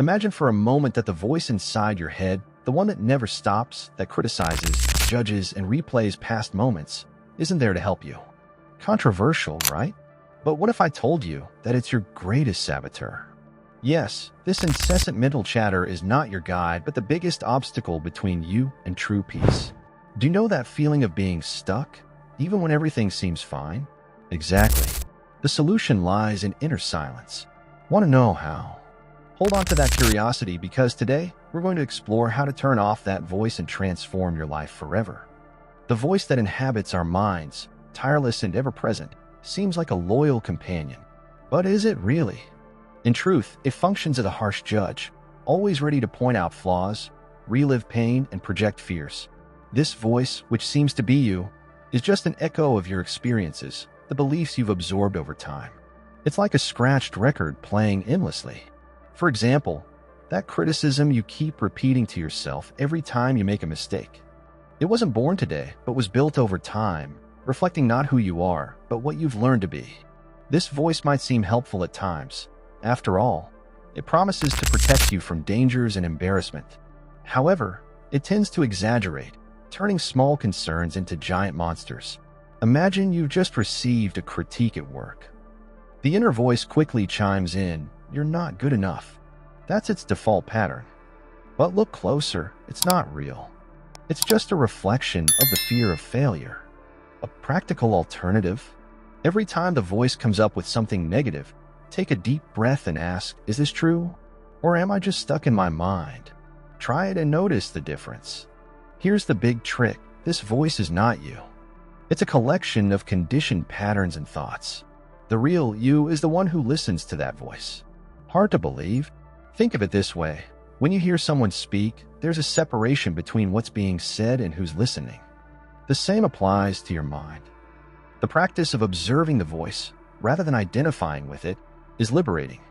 Imagine for a moment that the voice inside your head, the one that never stops, that criticizes, judges, and replays past moments, isn't there to help you. Controversial, right? But what if I told you that it's your greatest saboteur? Yes, this incessant mental chatter is not your guide, but the biggest obstacle between you and true peace. Do you know that feeling of being stuck, even when everything seems fine? Exactly. The solution lies in inner silence. Want to know how? Hold on to that curiosity, because today we're going to explore how to turn off that voice and transform your life forever. The voice that inhabits our minds, tireless and ever-present, seems like a loyal companion. But is it really? In truth, it functions as a harsh judge, always ready to point out flaws, relive pain, and project fears. This voice, which seems to be you, is just an echo of your experiences, the beliefs you've absorbed over time. It's like a scratched record playing endlessly. For example, that criticism you keep repeating to yourself every time you make a mistake. It wasn't born today, but was built over time, reflecting not who you are, but what you've learned to be. This voice might seem helpful at times. After all, it promises to protect you from dangers and embarrassment. However, it tends to exaggerate, turning small concerns into giant monsters. Imagine you've just received a critique at work. The inner voice quickly chimes in, "You're not good enough." That's its default pattern. But look closer, it's not real. It's just a reflection of the fear of failure. A practical alternative? Every time the voice comes up with something negative, take a deep breath and ask, is this true? Or am I just stuck in my mind? Try it and notice the difference. Here's the big trick. This voice is not you. It's a collection of conditioned patterns and thoughts. The real you is the one who listens to that voice. Hard to believe? Think of it this way. When you hear someone speak, there's a separation between what's being said and who's listening. The same applies to your mind. The practice of observing the voice, rather than identifying with it, is liberating.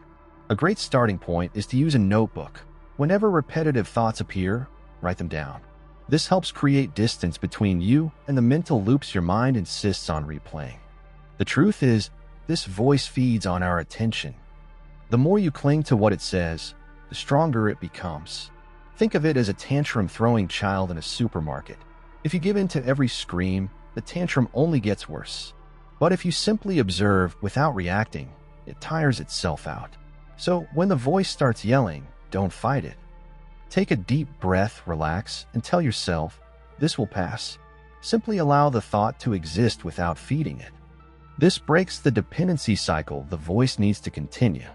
A great starting point is to use a notebook. Whenever repetitive thoughts appear, write them down. This helps create distance between you and the mental loops your mind insists on replaying. The truth is, this voice feeds on our attention. The more you cling to what it says, the stronger it becomes. Think of it as a tantrum-throwing child in a supermarket. If you give in to every scream, the tantrum only gets worse. But if you simply observe without reacting, it tires itself out. So when the voice starts yelling, don't fight it. Take a deep breath, relax, and tell yourself, this will pass. Simply allow the thought to exist without feeding it. This breaks the dependency cycle the voice needs to continue.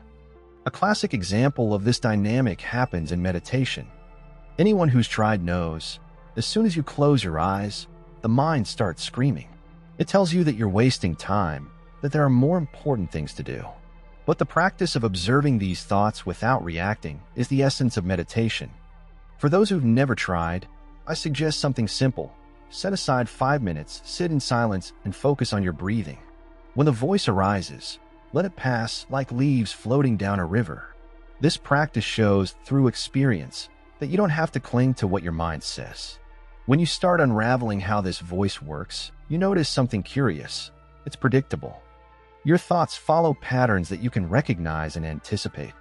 A classic example of this dynamic happens in meditation. Anyone who's tried knows, as soon as you close your eyes, the mind starts screaming. It tells you that you're wasting time, that there are more important things to do. But the practice of observing these thoughts without reacting is the essence of meditation. For those who've never tried, I suggest something simple. Set aside 5 minutes, sit in silence, and focus on your breathing. When the voice arises, let it pass like leaves floating down a river. This practice shows, through experience, that you don't have to cling to what your mind says. When you start unraveling how this voice works, you notice something curious. It's predictable. Your thoughts follow patterns that you can recognize and anticipate.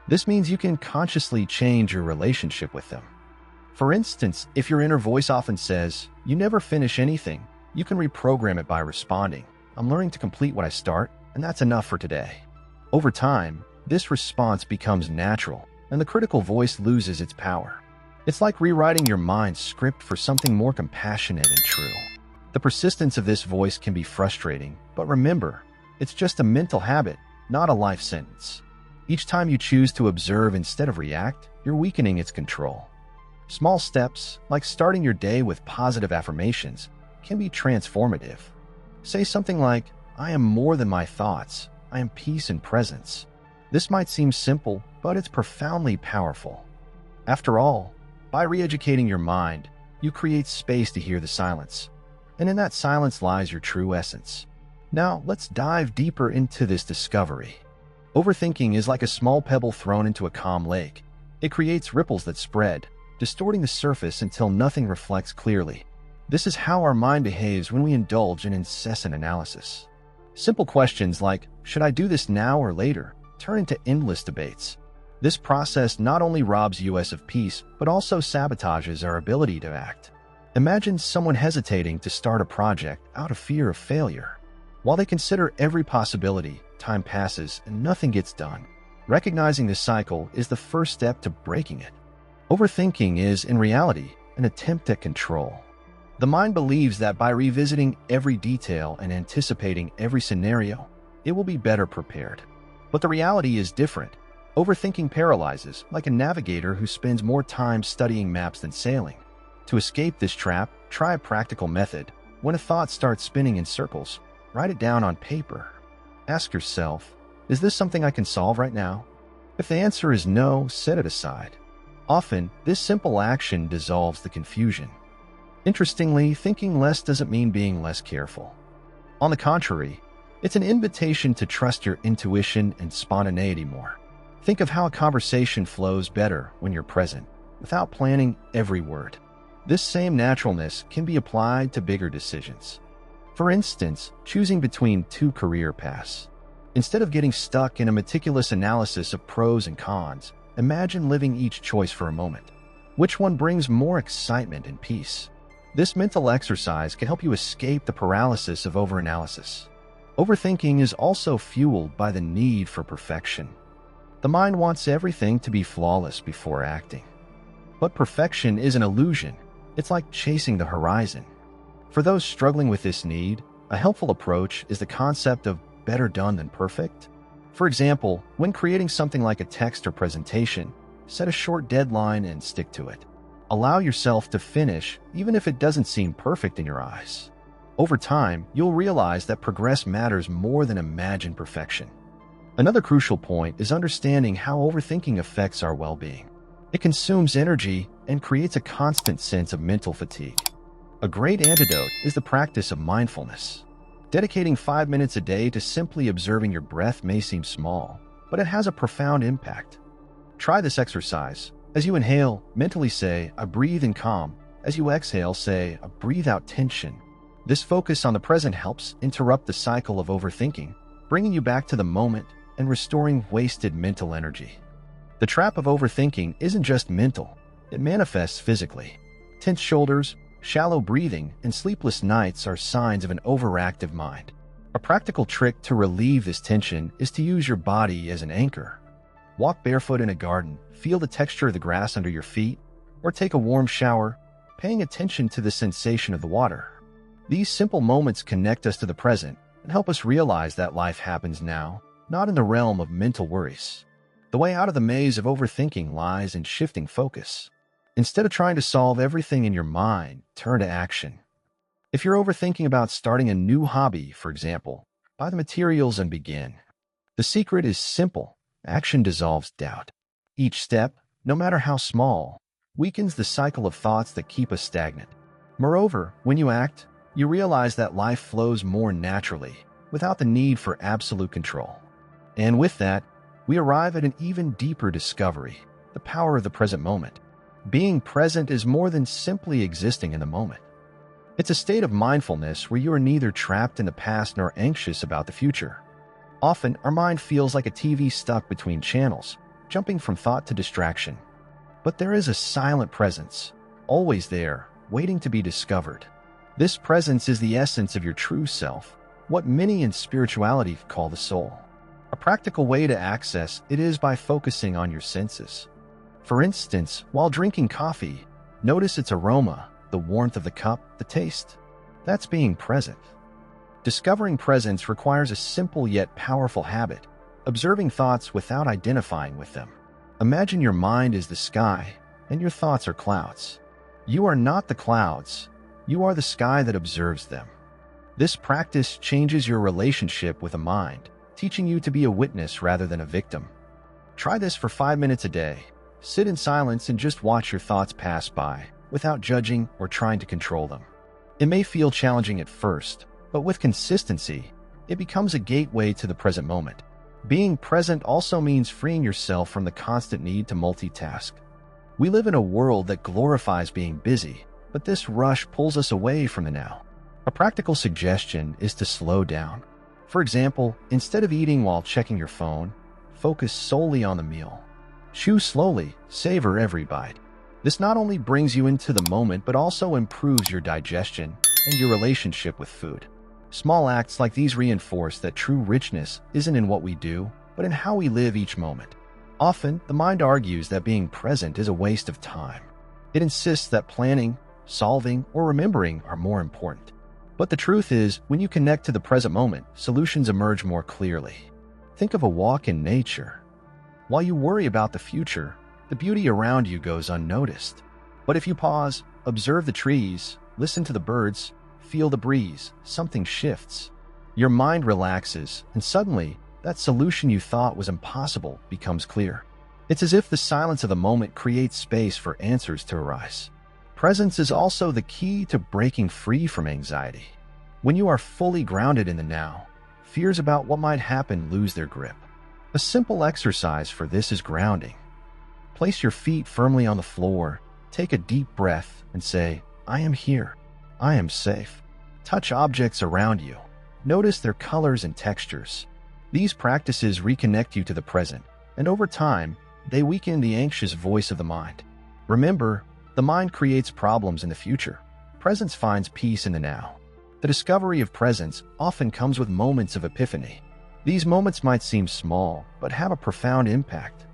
This means you can consciously change your relationship with them. For instance, if your inner voice often says, "You never finish anything," you can reprogram it by responding, "I'm learning to complete what I start, and that's enough for today." Over time, this response becomes natural, and the critical voice loses its power. It's like rewriting your mind's script for something more compassionate and true. The persistence of this voice can be frustrating, but remember, it's just a mental habit, not a life sentence. Each time you choose to observe instead of react, you're weakening its control. Small steps, like starting your day with positive affirmations, can be transformative. Say something like, "I am more than my thoughts. I am peace and presence." This might seem simple, but it's profoundly powerful. After all, by re-educating your mind, you create space to hear the silence. And in that silence lies your true essence. Now, let's dive deeper into this discovery. Overthinking is like a small pebble thrown into a calm lake. It creates ripples that spread, distorting the surface until nothing reflects clearly. This is how our mind behaves when we indulge in incessant analysis. Simple questions like, "Should I do this now or later?" turn into endless debates. This process not only robs us of peace, but also sabotages our ability to act. Imagine someone hesitating to start a project out of fear of failure. While they consider every possibility, time passes and nothing gets done. Recognizing this cycle is the first step to breaking it. Overthinking is, in reality, an attempt at control. The mind believes that by revisiting every detail and anticipating every scenario, it will be better prepared. But the reality is different. Overthinking paralyzes, like a navigator who spends more time studying maps than sailing. To escape this trap, try a practical method. When a thought starts spinning in circles, write it down on paper. Ask yourself, is this something I can solve right now? If the answer is no, set it aside. Often, this simple action dissolves the confusion. Interestingly, thinking less doesn't mean being less careful. On the contrary, it's an invitation to trust your intuition and spontaneity more. Think of how a conversation flows better when you're present, without planning every word. This same naturalness can be applied to bigger decisions. For instance, choosing between two career paths. Instead of getting stuck in a meticulous analysis of pros and cons, imagine living each choice for a moment. Which one brings more excitement and peace? This mental exercise can help you escape the paralysis of overanalysis. Overthinking is also fueled by the need for perfection. The mind wants everything to be flawless before acting. But perfection is an illusion. It's like chasing the horizon. For those struggling with this need, a helpful approach is the concept of better done than perfect. For example, when creating something like a text or presentation, set a short deadline and stick to it. Allow yourself to finish, even if it doesn't seem perfect in your eyes. Over time, you'll realize that progress matters more than imagined perfection. Another crucial point is understanding how overthinking affects our well-being. It consumes energy and creates a constant sense of mental fatigue. A great antidote is the practice of mindfulness. Dedicating 5 minutes a day to simply observing your breath may seem small, but it has a profound impact. Try this exercise. As you inhale, mentally say, "I breathe in calm." As you exhale, say, "I breathe out tension." This focus on the present helps interrupt the cycle of overthinking, bringing you back to the moment and restoring wasted mental energy. The trap of overthinking isn't just mental, it manifests physically. Tense shoulders, shallow breathing, and sleepless nights are signs of an overactive mind. A practical trick to relieve this tension is to use your body as an anchor. Walk barefoot in a garden, feel the texture of the grass under your feet, or take a warm shower, paying attention to the sensation of the water. These simple moments connect us to the present and help us realize that life happens now, not in the realm of mental worries. The way out of the maze of overthinking lies in shifting focus. Instead of trying to solve everything in your mind, turn to action. If you're overthinking about starting a new hobby, for example, buy the materials and begin. The secret is simple. Action dissolves doubt. Each step, no matter how small, weakens the cycle of thoughts that keep us stagnant. Moreover, when you act, you realize that life flows more naturally, without the need for absolute control. And with that, we arrive at an even deeper discovery, the power of the present moment. Being present is more than simply existing in the moment. It's a state of mindfulness where you are neither trapped in the past nor anxious about the future. Often, our mind feels like a TV stuck between channels, jumping from thought to distraction. But there is a silent presence, always there, waiting to be discovered. This presence is the essence of your true self, what many in spirituality call the soul. A practical way to access it is by focusing on your senses. For instance, while drinking coffee, notice its aroma, the warmth of the cup, the taste. That's being present. Discovering presence requires a simple yet powerful habit, observing thoughts without identifying with them. Imagine your mind is the sky, and your thoughts are clouds. You are not the clouds, you are the sky that observes them. This practice changes your relationship with the mind, teaching you to be a witness rather than a victim. Try this for 5 minutes a day. Sit in silence and just watch your thoughts pass by, without judging or trying to control them. It may feel challenging at first, but with consistency, it becomes a gateway to the present moment. Being present also means freeing yourself from the constant need to multitask. We live in a world that glorifies being busy, but this rush pulls us away from the now. A practical suggestion is to slow down. For example, instead of eating while checking your phone, focus solely on the meal. Chew slowly, savor every bite. This not only brings you into the moment, but also improves your digestion and your relationship with food. Small acts like these reinforce that true richness isn't in what we do, but in how we live each moment. Often, the mind argues that being present is a waste of time. It insists that planning, solving, or remembering are more important. But the truth is, when you connect to the present moment, solutions emerge more clearly. Think of a walk in nature. While you worry about the future, the beauty around you goes unnoticed. But if you pause, observe the trees, listen to the birds, feel the breeze, something shifts. Your mind relaxes, and suddenly, that solution you thought was impossible becomes clear. It's as if the silence of the moment creates space for answers to arise. Presence is also the key to breaking free from anxiety. When you are fully grounded in the now, fears about what might happen lose their grip. A simple exercise for this is grounding. Place your feet firmly on the floor, take a deep breath, and say, "I am here. I am safe." Touch objects around you. Notice their colors and textures. These practices reconnect you to the present, and over time, they weaken the anxious voice of the mind. Remember, the mind creates problems in the future. Presence finds peace in the now. The discovery of presence often comes with moments of epiphany. These moments might seem small, but have a profound impact.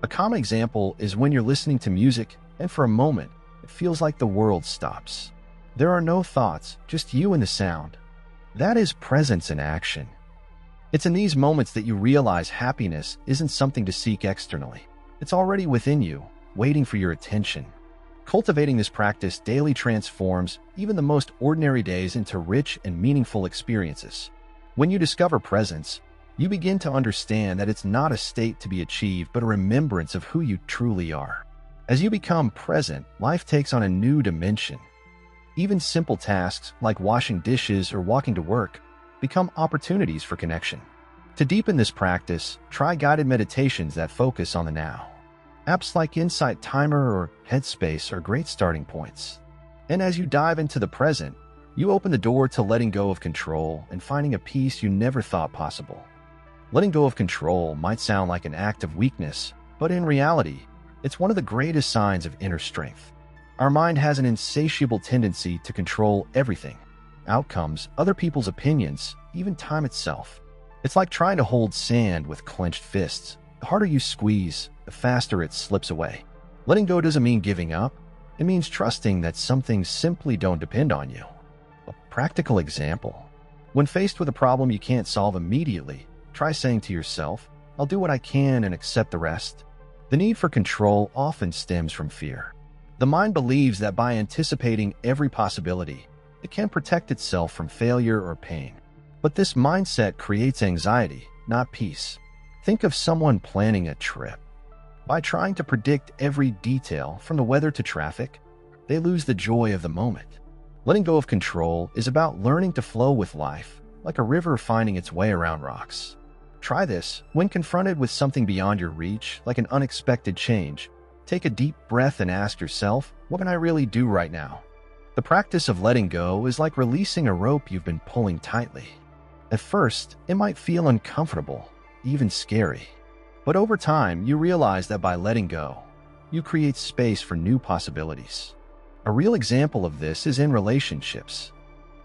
A common example is when you're listening to music, and for a moment, it feels like the world stops. There are no thoughts, just you and the sound. That is presence in action. It's in these moments that you realize happiness isn't something to seek externally. It's already within you, waiting for your attention. Cultivating this practice daily transforms even the most ordinary days into rich and meaningful experiences. When you discover presence, you begin to understand that it's not a state to be achieved, but a remembrance of who you truly are. As you become present, life takes on a new dimension. Even simple tasks like washing dishes or walking to work become opportunities for connection. To deepen this practice, try guided meditations that focus on the now. Apps like Insight Timer or Headspace are great starting points. And as you dive into the present, you open the door to letting go of control and finding a peace you never thought possible. Letting go of control might sound like an act of weakness, but in reality, it's one of the greatest signs of inner strength. Our mind has an insatiable tendency to control everything: outcomes, other people's opinions, even time itself. It's like trying to hold sand with clenched fists. The harder you squeeze, the faster it slips away. Letting go doesn't mean giving up. It means trusting that some things simply don't depend on you. A practical example: when faced with a problem you can't solve immediately, try saying to yourself, "I'll do what I can and accept the rest." The need for control often stems from fear. The mind believes that by anticipating every possibility, it can protect itself from failure or pain. But this mindset creates anxiety, not peace. Think of someone planning a trip. By trying to predict every detail, from the weather to traffic, they lose the joy of the moment. Letting go of control is about learning to flow with life, like a river finding its way around rocks. Try this when confronted with something beyond your reach, like an unexpected change. Take a deep breath and ask yourself, "What can I really do right now?" The practice of letting go is like releasing a rope you've been pulling tightly. At first, it might feel uncomfortable, even scary. But over time, you realize that by letting go, you create space for new possibilities. A real example of this is in relationships.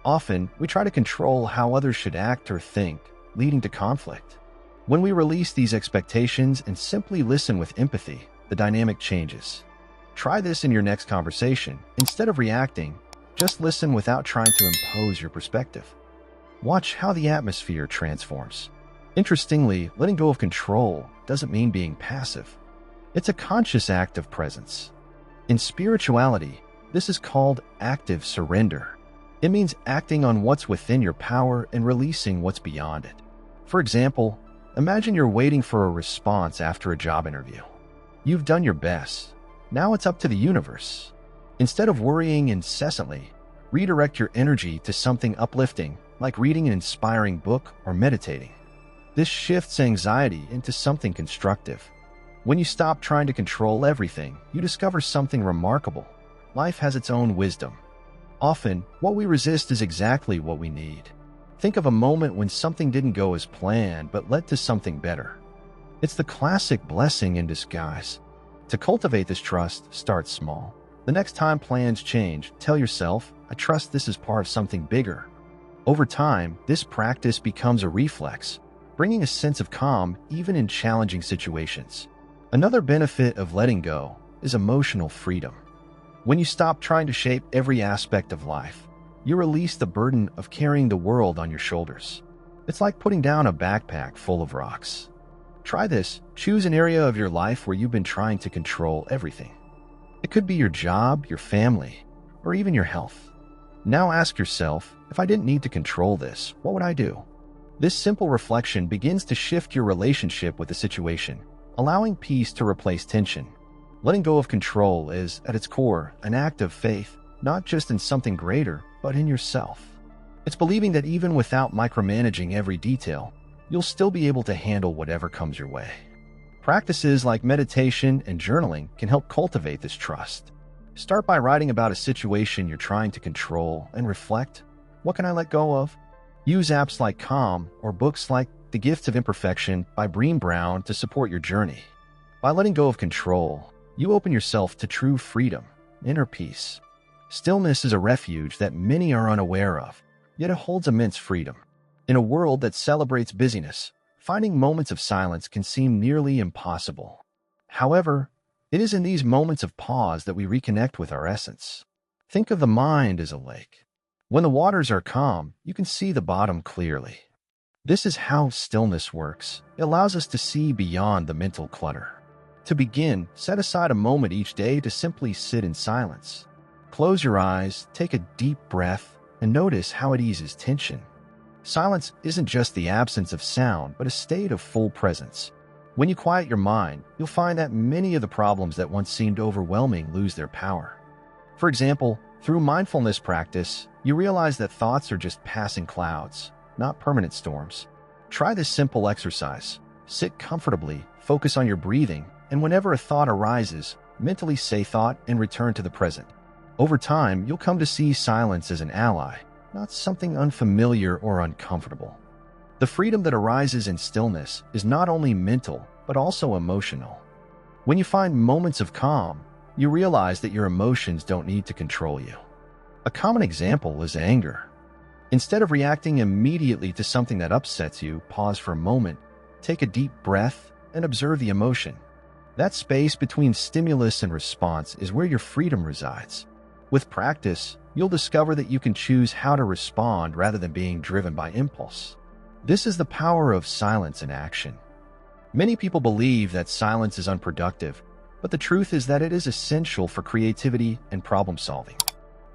Often, we try to control how others should act or think, leading to conflict. When we release these expectations and simply listen with empathy, the dynamic changes. Try this in your next conversation. Instead of reacting, just listen without trying to impose your perspective. Watch how the atmosphere transforms. Interestingly, letting go of control doesn't mean being passive. It's a conscious act of presence. In spirituality, this is called active surrender. It means acting on what's within your power and releasing what's beyond it. For example, imagine you're waiting for a response after a job interview. You've done your best. Now it's up to the universe. Instead of worrying incessantly, redirect your energy to something uplifting, like reading an inspiring book or meditating. This shifts anxiety into something constructive. When you stop trying to control everything, you discover something remarkable. Life has its own wisdom. Often, what we resist is exactly what we need. Think of a moment when something didn't go as planned but led to something better. It's the classic blessing in disguise. To cultivate this trust, start small. The next time plans change, tell yourself, I trust this is part of something bigger. Over time, this practice becomes a reflex, bringing a sense of calm even in challenging situations. Another benefit of letting go is emotional freedom. When you stop trying to shape every aspect of life, you release the burden of carrying the world on your shoulders. It's like putting down a backpack full of rocks. Try this. Choose an area of your life where you've been trying to control everything. It could be your job, your family, or even your health. Now ask yourself, if I didn't need to control this, what would I do? This simple reflection begins to shift your relationship with the situation, allowing peace to replace tension. Letting go of control is, at its core, an act of faith, not just in something greater, but in yourself. It's believing that even without micromanaging every detail, you'll still be able to handle whatever comes your way. Practices like meditation and journaling can help cultivate this trust. Start by writing about a situation you're trying to control and reflect, what can I let go of? Use apps like Calm or books like The Gift of Imperfection by Brené Brown to support your journey. By letting go of control, you open yourself to true freedom, inner peace. Stillness is a refuge that many are unaware of, yet it holds immense freedom. In a world that celebrates busyness, finding moments of silence can seem nearly impossible. However, it is in these moments of pause that we reconnect with our essence. Think of the mind as a lake. When the waters are calm, you can see the bottom clearly. This is how stillness works. It allows us to see beyond the mental clutter. To begin, set aside a moment each day to simply sit in silence. Close your eyes, take a deep breath, and notice how it eases tension. Silence isn't just the absence of sound, but a state of full presence. When you quiet your mind, you'll find that many of the problems that once seemed overwhelming lose their power. For example, through mindfulness practice, you realize that thoughts are just passing clouds, not permanent storms. Try this simple exercise. Sit comfortably, focus on your breathing, and whenever a thought arises, mentally say thought and return to the present. Over time, you'll come to see silence as an ally, not something unfamiliar or uncomfortable. The freedom that arises in stillness is not only mental, but also emotional. When you find moments of calm, you realize that your emotions don't need to control you. A common example is anger. Instead of reacting immediately to something that upsets you, pause for a moment, take a deep breath, and observe the emotion. That space between stimulus and response is where your freedom resides. With practice, you'll discover that you can choose how to respond rather than being driven by impulse. This is the power of silence in action. Many people believe that silence is unproductive, but the truth is that it is essential for creativity and problem solving.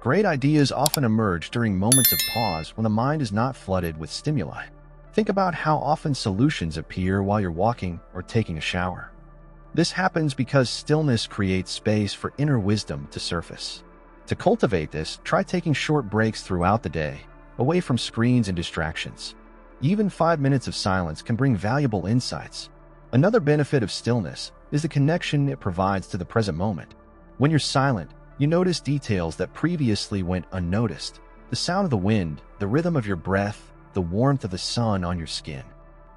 Great ideas often emerge during moments of pause when the mind is not flooded with stimuli. Think about how often solutions appear while you're walking or taking a shower. This happens because stillness creates space for inner wisdom to surface. To cultivate this, try taking short breaks throughout the day, away from screens and distractions. Even 5 minutes of silence can bring valuable insights. Another benefit of stillness is the connection it provides to the present moment. When you're silent, you notice details that previously went unnoticed. The sound of the wind, the rhythm of your breath, the warmth of the sun on your skin.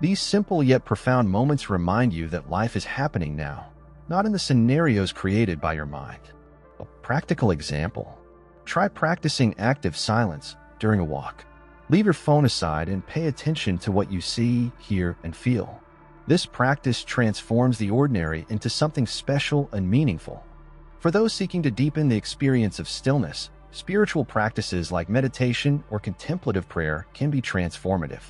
These simple yet profound moments remind you that life is happening now, not in the scenarios created by your mind. A practical example. Try practicing active silence during a walk. Leave your phone aside and pay attention to what you see, hear, and feel. This practice transforms the ordinary into something special and meaningful. For those seeking to deepen the experience of stillness, spiritual practices like meditation or contemplative prayer can be transformative.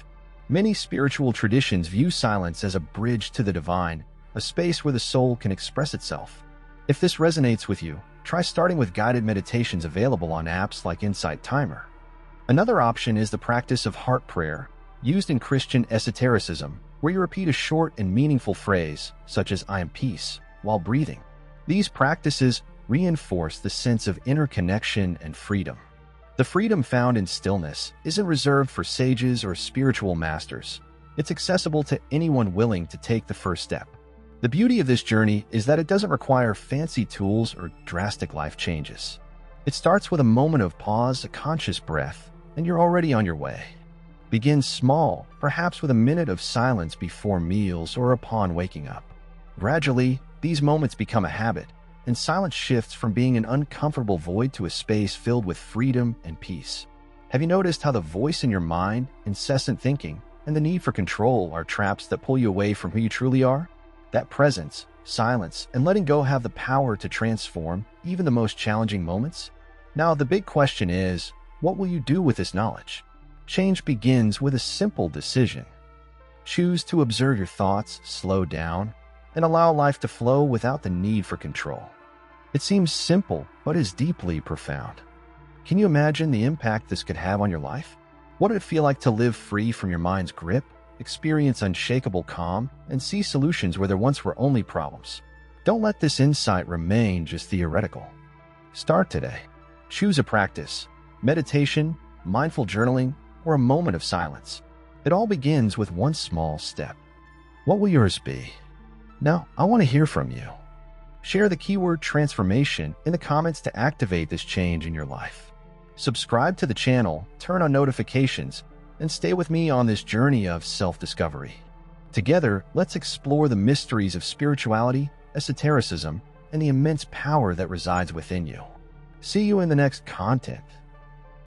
Many spiritual traditions view silence as a bridge to the divine, a space where the soul can express itself. If this resonates with you, try starting with guided meditations available on apps like Insight Timer. Another option is the practice of heart prayer, used in Christian esotericism, where you repeat a short and meaningful phrase, such as I am peace, while breathing. These practices reinforce the sense of inner connection and freedom. The freedom found in stillness isn't reserved for sages or spiritual masters. It's accessible to anyone willing to take the first step. The beauty of this journey is that it doesn't require fancy tools or drastic life changes. It starts with a moment of pause, a conscious breath, and you're already on your way. Begin small, perhaps with a minute of silence before meals or upon waking up. Gradually, these moments become a habit, and silence shifts from being an uncomfortable void to a space filled with freedom and peace. Have you noticed how the voice in your mind, incessant thinking, and the need for control are traps that pull you away from who you truly are? That presence, silence, and letting go have the power to transform even the most challenging moments. Now, the big question is, what will you do with this knowledge? Change begins with a simple decision. Choose to observe your thoughts, slow down, and allow life to flow without the need for control. It seems simple, but is deeply profound. Can you imagine the impact this could have on your life? What would it feel like to live free from your mind's grip, experience unshakable calm, and see solutions where there once were only problems? Don't let this insight remain just theoretical. Start today. Choose a practice: meditation, mindful journaling, or a moment of silence. It all begins with one small step. What will yours be? Now, I want to hear from you. Share the keyword transformation in the comments to activate this change in your life. Subscribe to the channel, turn on notifications, and stay with me on this journey of self-discovery. Together, let's explore the mysteries of spirituality, esotericism, and the immense power that resides within you. See you in the next content.